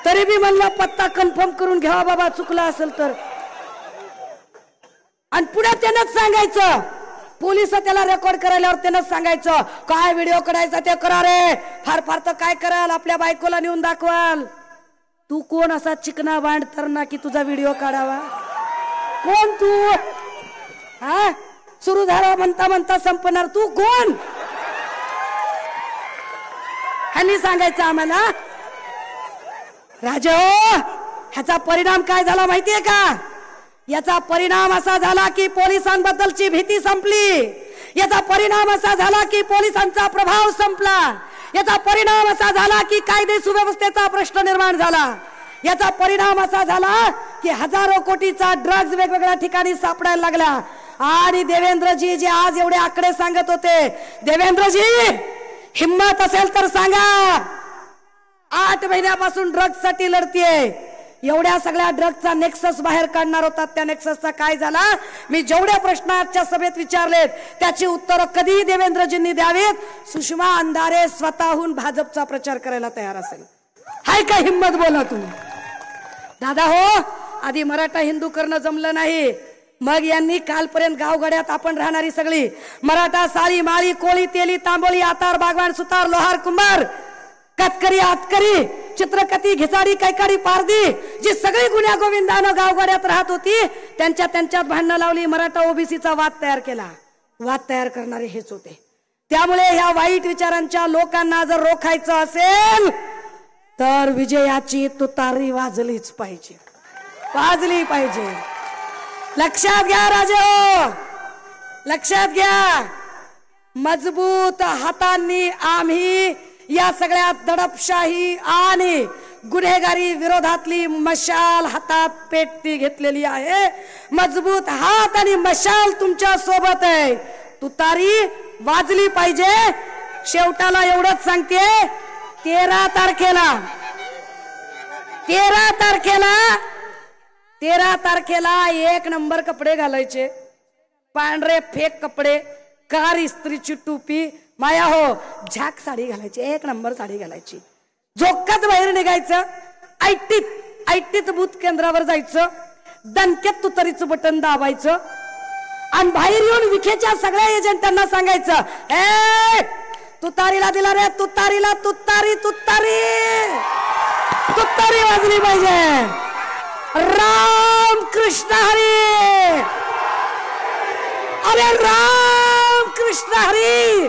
तरी बी म्हणला पत्ता कन्फर्म करून घ्यावा बाबा, चुकला असेल तर. आणि पुढे त्यानंच सांगायचं, पोलिस त्याला रेकॉर्ड करायल्यावर त्यानंच सांगायचं, काय व्हिडिओ काढायचा ते करा रे, फार फार तर काय कराल, आपल्या बायकोला नेऊन दाखवाल. तू कोण असा चिकना बांड तरना की तुझा व्हिडिओ काढावा? कोण तू? हा, सुरू झाला म्हणता म्हणता संपणार, तू कोण? ह्यांनी सांगायचं आम्हाला. राजे हो, ह्याचा परिणाम काय झाला माहितीये का? याचा परिणाम असा झाला की पोलिसांबद्दलची भीती संपली. याचा परिणाम असा झाला की पोलिसांचा प्रभाव संपला. याचा परिणाम असा झाला की कायदे सुव्यवस्थेचा प्रश्न निर्माण झाला. याचा परिणाम असा झाला की हजारो कोटीचा ड्रग्ज वेगवेगळ्या ठिकाणी सापडायला लागला. आणि देवेंद्रजी जे आज एवढे आकडे सांगत होते, देवेंद्रजी हिम्मत असेल तर सांगा, 8 महिन्यापासून ड्रग्ज साठी लढतीये. एवढ्या सगळ्या ड्रग्जचा नेक्सस बाहेर काढणार होतात, त्या नेक्ससचा काय झाला? मी जेवढे प्रश्न आजच्या सभेत विचारलेत त्याची उत्तरं कधी देवेंद्रजींनी द्यावीत. सुषमा अंधारे स्वतःहून भाजपचा प्रचार करायला तयार असेल. हाय का हिम्मत? बोला तुम्ही. दादा हो, आधी मराठा हिंदू करणं जमलं नाही, मग यांनी कालपर्यंत गावगड्यात आपण राहणारी सगळी मराठा साळी माळी कोळी तेली तांबोळी आतार बागवान सुतार लोहार कुंभार कतकरी आतकरी चित्रकथी घिसाडी कैकाडी पारदी जी सगळी गुन्ह्या गोविंदानं गावगड्यात राहत होती, त्यांच्यात भांडणं लावली, मराठा ओबीसीचा वाद तयार केला. वाद तयार करणारे हेच होते. त्यामुळे ह्या वाईट विचारांच्या लोकांना जर रोखायचं असेल तर विजयाची तुतारी वाजलीच पाहिजे, वाजली पाहिजे. लक्षात घ्या राजे हो, लक्षात घ्या. मजबूत हातांनी आम्ही या सगळ्या दडपशाही आणि गुन्हेगारी विरोधातली मशाल हातात पेटती घेतलेली आहे. मजबूत हात आणि मशाल तुमच्या सोबत आहे. तुतारी वाजली पाहिजे. शेवटाला एवढंच सांगते, 13 तारखेला 1 नंबर कपडे घालायचे, पांढरे फेक कपडे, कार इस्त्रीची टोपी, माया हो झाक साडी घालायची, 1 नंबर साडी घालायची, झोक्यात बाहेर निघायचं, ऐटीत बूथ केंद्रावर जायचं, दणक्यात तुतारीचं बटन दाबायचं आणि बाहेर येऊन विखेच्या सगळ्या एजंटांना सांगायचं, ए तुतारीला दिला रे, तुतारीला, तुतारी तुतारी. तुतारी वाजली पाहिजे. राम कृष्ण हरी. अरे राम कृष्ण हरी.